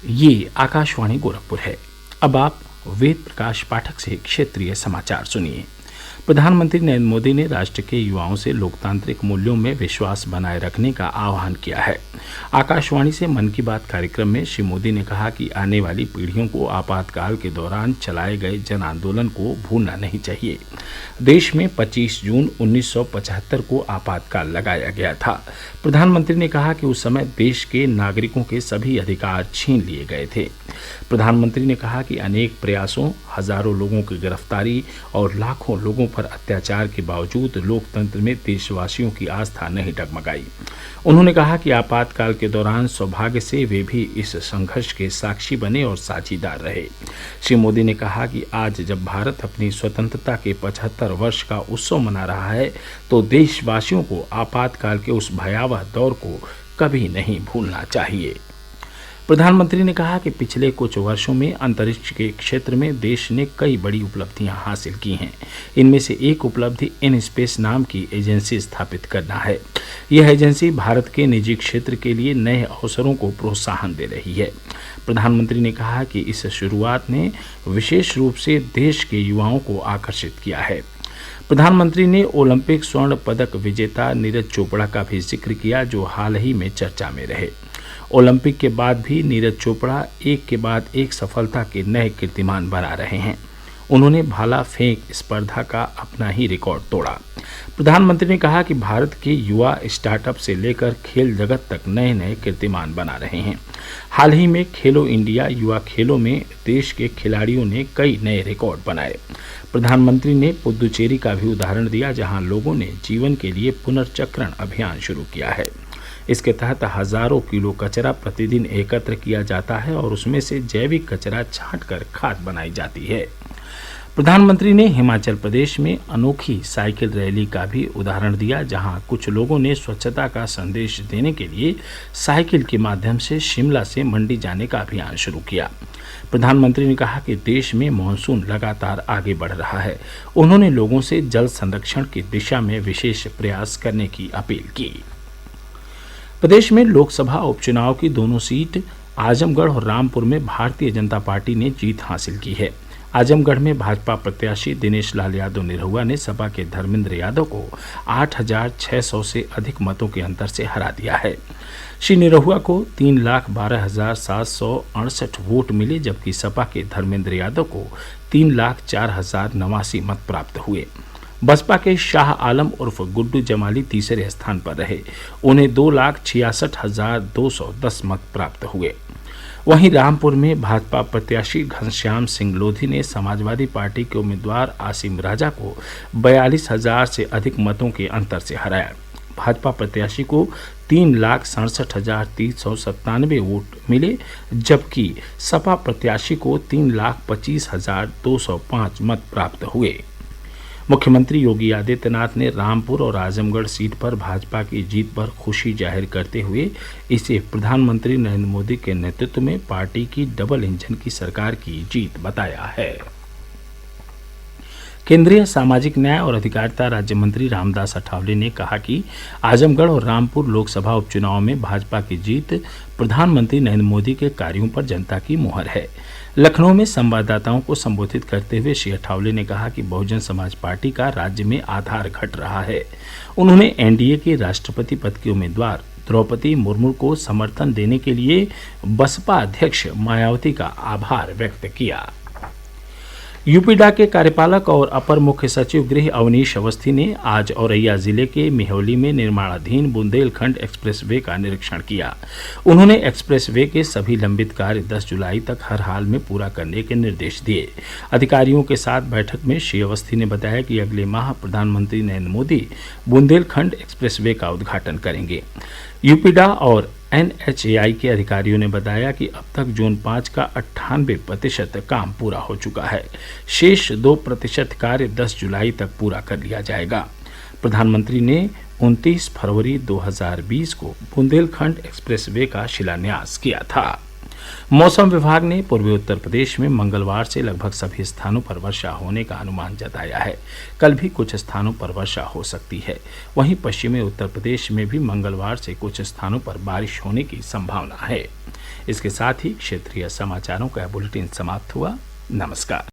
ये आकाशवाणी गोरखपुर है। अब आप वेद प्रकाश पाठक से क्षेत्रीय समाचार सुनिए। प्रधानमंत्री नरेंद्र मोदी ने राष्ट्र के युवाओं से लोकतांत्रिक मूल्यों में विश्वास बनाए रखने का आह्वान किया है। आकाशवाणी से मन की बात कार्यक्रम में श्री मोदी ने कहा कि आने वाली पीढ़ियों को आपातकाल के दौरान चलाए गए जन आंदोलन को भूलना नहीं चाहिए। देश में 25 जून 1975 को आपातकाल लगाया गया था। प्रधानमंत्री ने कहा कि उस समय देश के नागरिकों के सभी अधिकार छीन लिए गए थे। प्रधानमंत्री ने कहा कि अनेक प्रयासों, हजारों लोगों की गिरफ्तारी और लाखों लोगों पर अत्याचार के बावजूद लोकतंत्र में देशवासियों की आस्था नहीं डगमगाई। उन्होंने कहा कि आपातकाल के दौरान सौभाग्य से वे भी इस संघर्ष के साक्षी बने और साझीदार रहे। श्री मोदी ने कहा कि आज जब भारत अपनी स्वतंत्रता के 75 वर्ष का उत्सव मना रहा है, तो देशवासियों को आपातकाल के उस भयावह दौर को कभी नहीं भूलना चाहिए। प्रधानमंत्री ने कहा कि पिछले कुछ वर्षों में अंतरिक्ष के क्षेत्र में देश ने कई बड़ी उपलब्धियां हासिल की हैं। इनमें से एक उपलब्धि इन स्पेस नाम की एजेंसी स्थापित करना है। यह एजेंसी भारत के निजी क्षेत्र के लिए नए अवसरों को प्रोत्साहन दे रही है। प्रधानमंत्री ने कहा कि इस शुरुआत ने विशेष रूप से देश के युवाओं को आकर्षित किया है। प्रधानमंत्री ने ओलंपिक स्वर्ण पदक विजेता नीरज चोपड़ा का भी जिक्र किया, जो हाल ही में चर्चा में रहे। ओलंपिक के बाद भी नीरज चोपड़ा एक के बाद एक सफलता के नए कीर्तिमान बना रहे हैं। उन्होंने भाला फेंक स्पर्धा का अपना ही रिकॉर्ड तोड़ा। प्रधानमंत्री ने कहा कि भारत के युवा स्टार्टअप से लेकर खेल जगत तक नए नए कीर्तिमान बना रहे हैं। हाल ही में खेलो इंडिया युवा खेलों में देश के खिलाड़ियों ने कई नए रिकॉर्ड बनाए। प्रधानमंत्री ने पुद्दुचेरी का भी उदाहरण दिया, जहां लोगों ने जीवन के लिए पुनर्चक्रण अभियान शुरू किया है। इसके तहत हजारों किलो कचरा प्रतिदिन एकत्र किया जाता है और उसमें से जैविक कचरा छांटकर खाद बनाई जाती है। प्रधानमंत्री ने हिमाचल प्रदेश में अनोखी साइकिल रैली का भी उदाहरण दिया, जहां कुछ लोगों ने स्वच्छता का संदेश देने के लिए साइकिल के माध्यम से शिमला से मंडी जाने का अभियान शुरू किया। प्रधानमंत्री ने कहा कि देश में मानसून लगातार आगे बढ़ रहा है। उन्होंने लोगों से जल संरक्षण की दिशा में विशेष प्रयास करने की अपील की। प्रदेश में लोकसभा उपचुनाव की दोनों सीट आजमगढ़ और रामपुर में भारतीय जनता पार्टी ने जीत हासिल की है। आजमगढ़ में भाजपा प्रत्याशी दिनेश लाल यादव निरहुआ ने सपा के धर्मेंद्र यादव को 8,600 से अधिक मतों के अंतर से हरा दिया है। श्री निरहुआ को 3,12,768 वोट मिले, जबकि सपा के धर्मेंद्र यादव को 3,04,089 मत प्राप्त हुए। बसपा के शाह आलम उर्फ गुड्डू जमाली तीसरे स्थान पर रहे। उन्हें 2,66,210 मत प्राप्त हुए। वहीं रामपुर में भाजपा प्रत्याशी घनश्याम सिंह लोधी ने समाजवादी पार्टी के उम्मीदवार आसिम राजा को 42,000 से अधिक मतों के अंतर से हराया। भाजपा प्रत्याशी को 3,67,397 वोट मिले, जबकि सपा प्रत्याशी को 3,25,205 मत प्राप्त हुए। मुख्यमंत्री योगी आदित्यनाथ ने रामपुर और आजमगढ़ सीट पर भाजपा की जीत पर खुशी जाहिर करते हुए इसे प्रधानमंत्री नरेंद्र मोदी के नेतृत्व में पार्टी की डबल इंजन की सरकार की जीत बताया है। केंद्रीय सामाजिक न्याय और अधिकारिता राज्य मंत्री रामदास अठावले ने कहा कि आजमगढ़ और रामपुर लोकसभा उपचुनाव में भाजपा की जीत प्रधानमंत्री नरेंद्र मोदी के कार्यों पर जनता की मुहर है। लखनऊ में संवाददाताओं को संबोधित करते हुए श्री अठावले ने कहा कि बहुजन समाज पार्टी का राज्य में आधार घट रहा है। उन्होंने एनडीए के राष्ट्रपति पद की उम्मीदवार द्रौपदी मुर्मू को समर्थन देने के लिए बसपा अध्यक्ष मायावती का आभार व्यक्त किया। यूपीडा के कार्यपालक और अपर मुख्य सचिव गृह अवनीश अवस्थी ने आज औरैया जिले के मिहौली में निर्माणाधीन बुंदेलखंड एक्सप्रेस वे का निरीक्षण किया। उन्होंने एक्सप्रेस वे के सभी लंबित कार्य 10 जुलाई तक हर हाल में पूरा करने के निर्देश दिए। अधिकारियों के साथ बैठक में श्री अवस्थी ने बताया कि अगले माह प्रधानमंत्री नरेंद्र मोदी बुंदेलखंड एक्सप्रेस वे का उद्घाटन करेंगे। यूपीडा और एनएचएआई के अधिकारियों ने बताया कि अब तक जोन 5 का 98% काम पूरा हो चुका है। शेष 2% कार्य 10 जुलाई तक पूरा कर लिया जाएगा। प्रधानमंत्री ने 29 फरवरी 2020 को बुंदेलखंड एक्सप्रेस वे का शिलान्यास किया था। मौसम विभाग ने पूर्वी उत्तर प्रदेश में मंगलवार से लगभग सभी स्थानों पर वर्षा होने का अनुमान जताया है। कल भी कुछ स्थानों पर वर्षा हो सकती है। वहीं पश्चिमी उत्तर प्रदेश में भी मंगलवार से कुछ स्थानों पर बारिश होने की संभावना है। इसके साथ ही क्षेत्रीय समाचारों का बुलेटिन समाप्त हुआ। नमस्कार।